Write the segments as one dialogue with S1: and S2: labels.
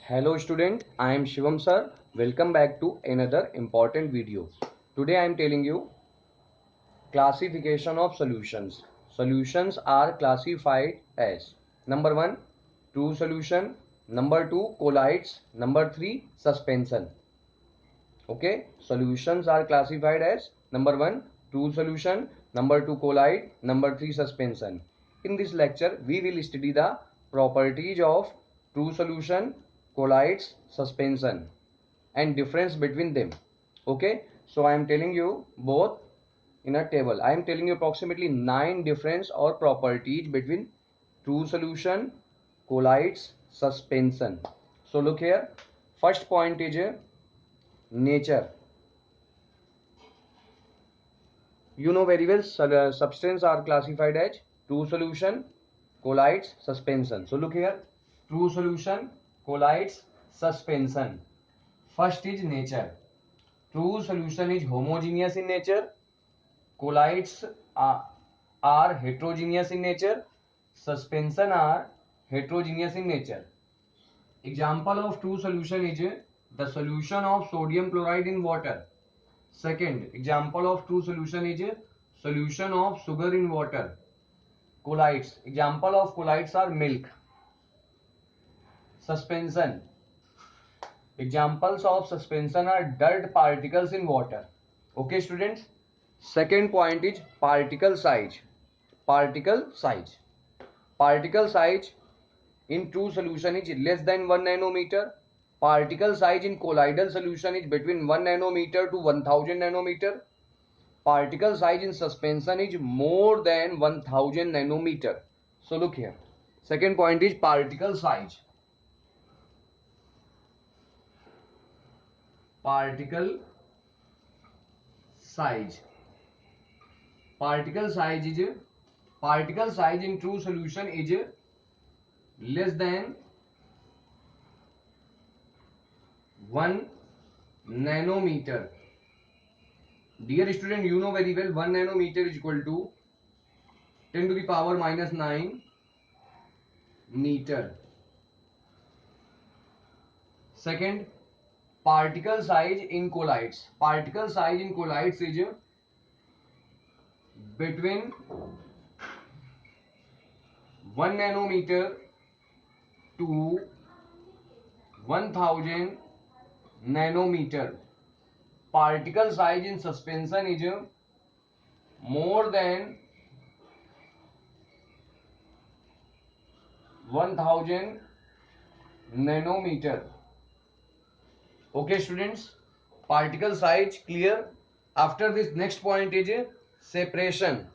S1: Hello student, I am Shivam sir. Welcome back to another important video. Today I am telling you classification of solutions. Solutions are classified as number 1 true solution, number 2 colloids, number 3 suspension. Okay, solutions are classified as number 1 true solution, number 2 colloid, number 3 suspension. In this lecture we will study the properties of true solution, colloids, suspension and difference between them. Okay, so I am telling you both in a table. I am telling you approximately 9 difference or properties between true solution, colloids, suspension. So look here, first point is nature. You know very well substance are classified as true solution, colloids, suspension. So look here, true solution, colloids, suspension. First is nature. True solution is homogeneous in nature, colloids are heterogeneous in nature, suspension are heterogeneous in nature. Example of true solution is the solution of sodium chloride in water. Second example of true solution is solution of sugar in water. Colloids, example of colloids are milk. Suspension, examples of suspension are dirt particles in water. Okay students, second point is particle size. Particle size, particle size in true solution is less than 1 nanometer. Particle size in colloidal solution is between 1 nanometer to 1000 nanometer. Particle size in suspension is more than 1000 nanometer. So look here, second point is particle size. Particle size, particle size is particle size in true solution is less than 1 nanometer. Dear student, you know very well 1 nanometer is equal to 10 to the power minus 9 meter. Second, particle size in colloids. Particle size in colloids is between 1 nanometer to 1000 nanometer. Particle size in suspension is more than 1000 nanometer. Okay students, particle size clear. After this, next point is separation.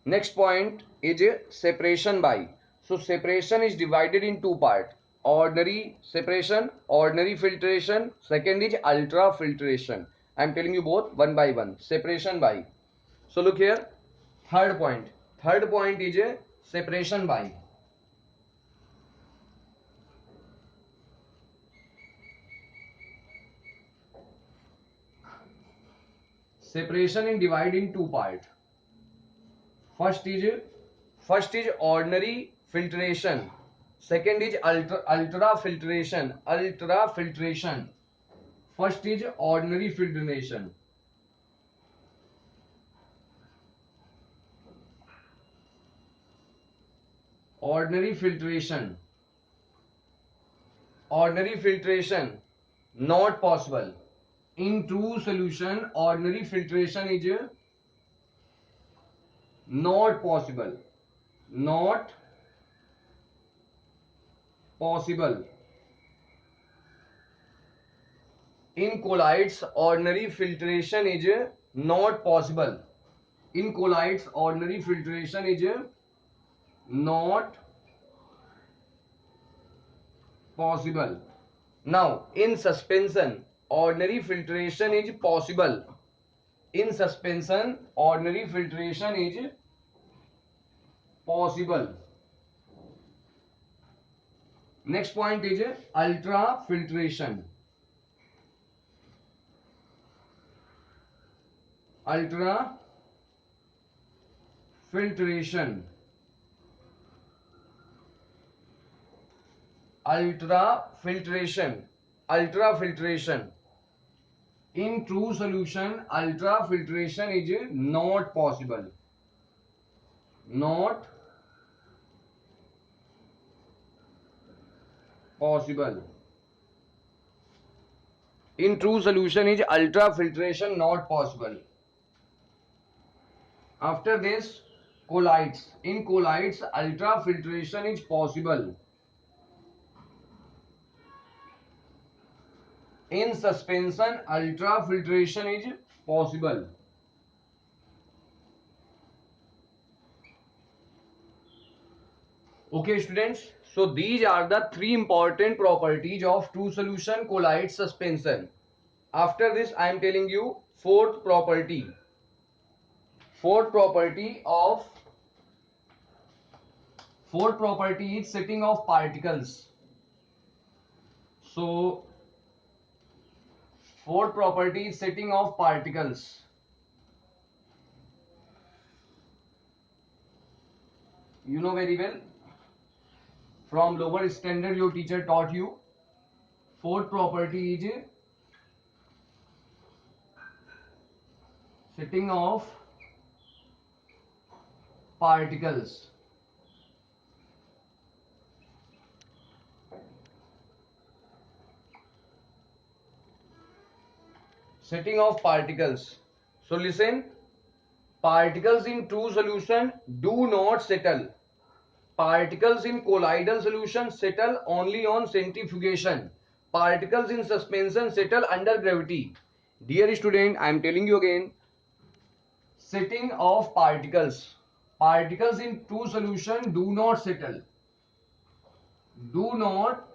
S1: Next point is separation by. So separation is divided in two parts: ordinary separation, ordinary filtration. Second is ultrafiltration. I am telling you both one by one. Separation by. So look here, third point. Third point is separation by. Separation is divided in two parts. First is ordinary filtration. Second is ultrafiltration. Ultrafiltration. First is ordinary filtration. Ordinary filtration. Ordinary filtration not possible. In true solution, ordinary filtration is not possible. Not possible. In colloids, ordinary filtration is not possible. In colloids, ordinary filtration is not possible. Now, in suspension, ordinary filtration is possible. In suspension, ordinary filtration is possible. Next point is ultrafiltration. Ultrafiltration. ultrafiltration. Ultrafiltration. In true solution, ultrafiltration is not possible. Not possible. In true solution is ultrafiltration not possible. After this, colloids. In colloids, ultrafiltration is possible. In suspension, ultrafiltration is possible. Okay, students. So these are the three important properties of true solution, colloid, suspension. After this, I am telling you fourth property. Fourth property is setting of particles. So fourth property is setting of particles. You know very well. From lower standard, your teacher taught you. Fourth property is setting of particles. Setting of particles. So listen, particles in true solution do not settle. Particles in colloidal solution settle only on centrifugation. Particles in suspension settle under gravity. Dear student, I am telling you again, setting of particles. Particles in true solution do not settle. Do not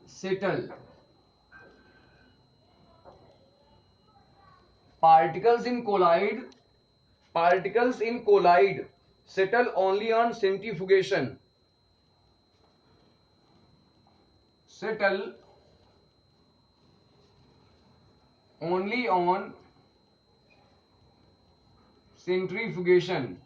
S1: settle. Particles in colloid settle only on centrifugation. Settle only on centrifugation.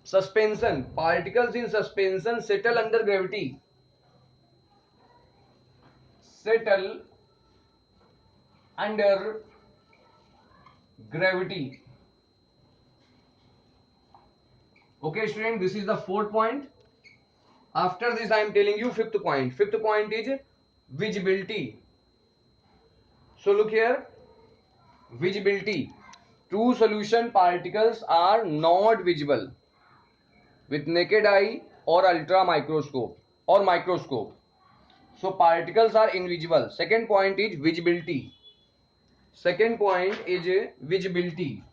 S1: Suspension. Particles in suspension settle under gravity. Settle under gravity. Okay, student, this is the fourth point. After this, I am telling you fifth point. Fifth point is visibility. So look here, visibility. True solution particles are not visible with naked eye or ultra microscope or microscope. So particles are invisible. Second point is visibility. Second point is visibility.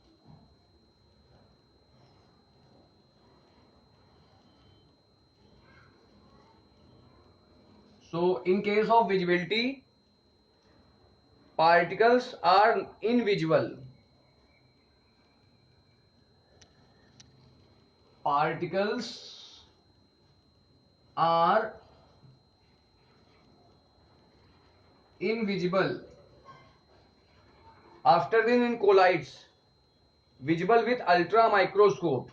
S1: So in case of visibility, particles are invisible. Particles are invisible. After this, in colloids, visible with ultra microscope.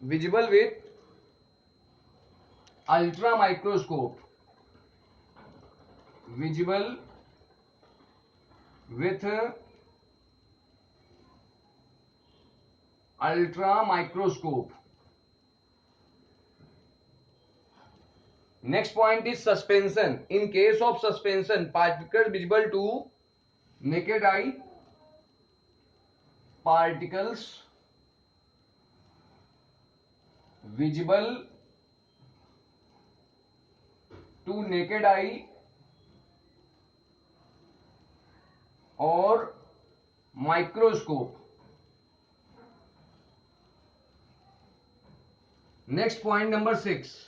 S1: Visible with ultra microscope. Visible with ultra microscope. Next point is suspension. In case of suspension, particles visible to naked eye. Particles visible to naked eye or microscope. Next point number 6.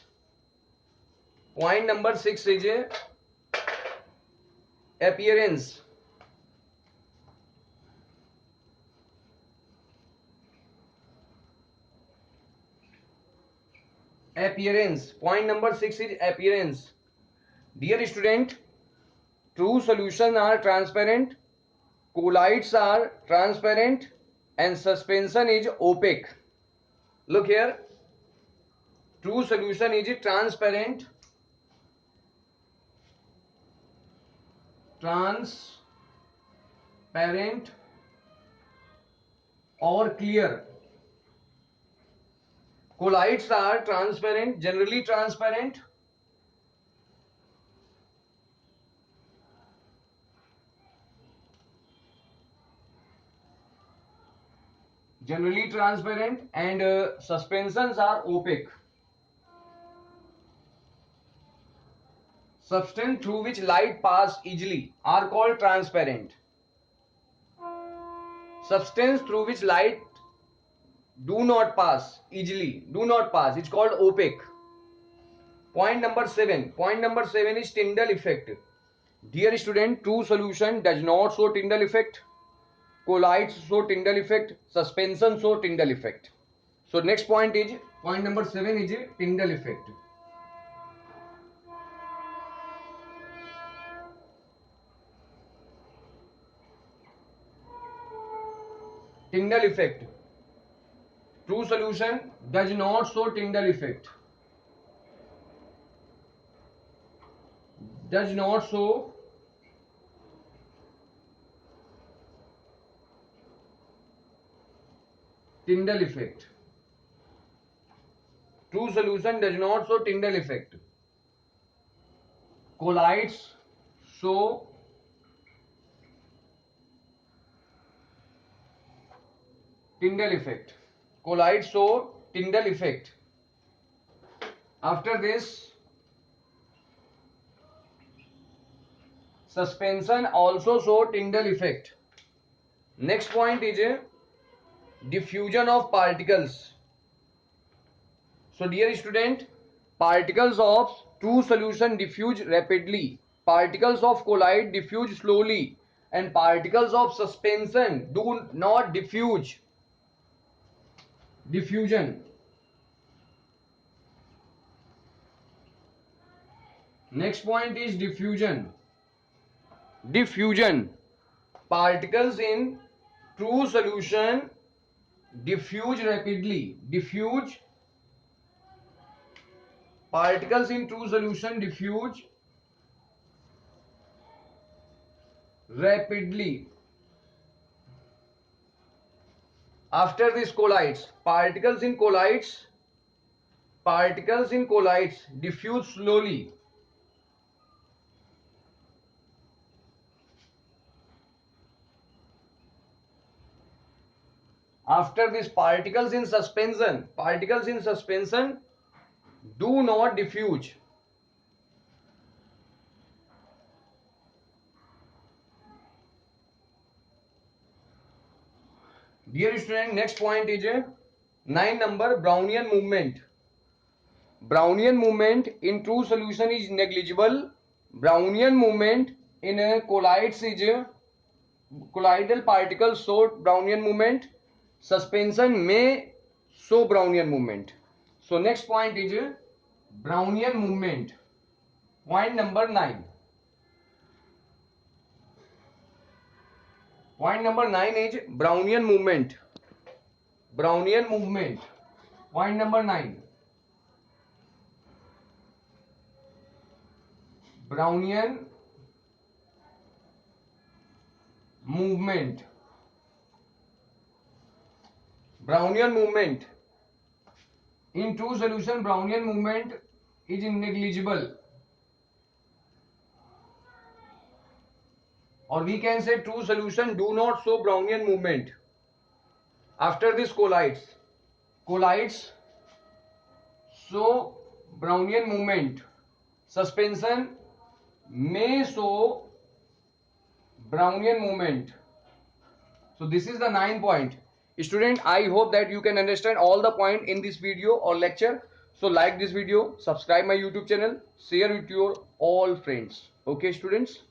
S1: Point number 6 is appearance. Appearance. Point number 6 is appearance. Dear student, true solutions are transparent, colloids are transparent, and suspension is opaque. Look here. True solution is transparent, or clear. Colloids are transparent, generally transparent, and suspensions are opaque. Substance through which light pass easily are called transparent. Substance through which light do not pass easily, it's called opaque. Point number 7. Point number 7 is Tyndall effect. Dear student, true solution does not show Tyndall effect. Colloids show Tyndall effect. Suspension show Tyndall effect. So next point is, point number 7 is Tyndall effect. Tyndall effect. True solution does not show Tyndall effect. Does not show Tyndall effect. True solution does not show Tyndall effect. Colloids show Tyndall effect. Colloids show Tyndall effect. After this, suspension also show Tyndall effect. Next point is diffusion of particles. So dear student, particles of true solution diffuse rapidly, particles of colloid diffuse slowly, and particles of suspension do not diffuse. Diffusion. Next point is diffusion. Diffusion. Particles in true solution diffuse rapidly. Diffuse. Particles in true solution diffuse rapidly. After this, colloids. Particles in colloids diffuse slowly. After this, particles in suspension do not diffuse. Dear student, next point is 9 number, Brownian movement. Brownian movement in true solution is negligible. Brownian movement in colloids is colloidal particles show Brownian movement. Suspension may show Brownian movement. So next point is Brownian movement. Point number 9. Point number 9 is Brownian movement. Brownian movement. Point number 9. Brownian movement. Brownian movement. In true solution, Brownian movement is negligible. Or we can say true solution do not show Brownian movement. After this, colloids. Colloids show Brownian movement. Suspension may show Brownian movement. So this is the 9 point. Student, I hope that you can understand all the point in this video or lecture. So like this video, subscribe my YouTube channel, share with your all friends. Okay students.